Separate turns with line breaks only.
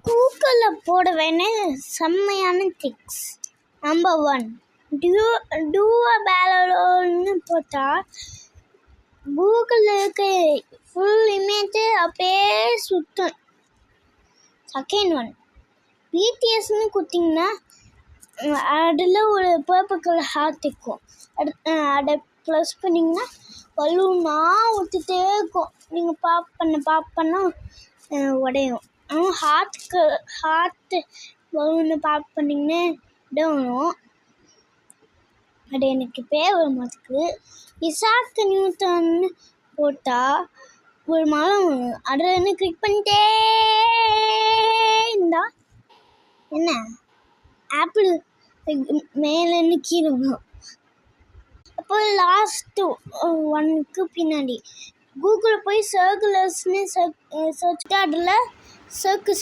கூகுளில் போட வேண்டிய செம்மையான டிக்ஸ். நம்பர் 1, டூவா பேலோன்னு போட்டால் கூகுளில் இருக்க ஃபுல் இமேஜ் அப்படியே சுற்றும். செகண்ட் ஒன், பிடிஎஸ்ன்னு கொடுத்தீங்கன்னா அதில் ஒரு பர்பிள் கலர் ஹார்ட் இருக்கும். அதை ப்ளஸ் பண்ணிங்கன்னா பலூனாக ஊற்றிட்டே இருக்கும். நீங்கள் பாப் பண்ண உடையும். ஹார்ட்டு பலூனை பாப் பண்ணிங்கன்னா இடணும். அது எனக்கு பேர் வர மாட்டுக்கு. இசாக்கு நியூட்டன்னு போட்டால் ஒரு மரம் வரும். அதில் என்ன கிளிக் பண்ணிட்டே இருந்தா என்ன ஆப்பிள் மேலேருந்து கீழே வரும். அப்போ லாஸ்ட்டு ஒன்னுக்கு பின்னாடி கூகுளில் போய் சர்க்குலர்ஸ்ன்னு சர்ச் அதில் சர்க்கு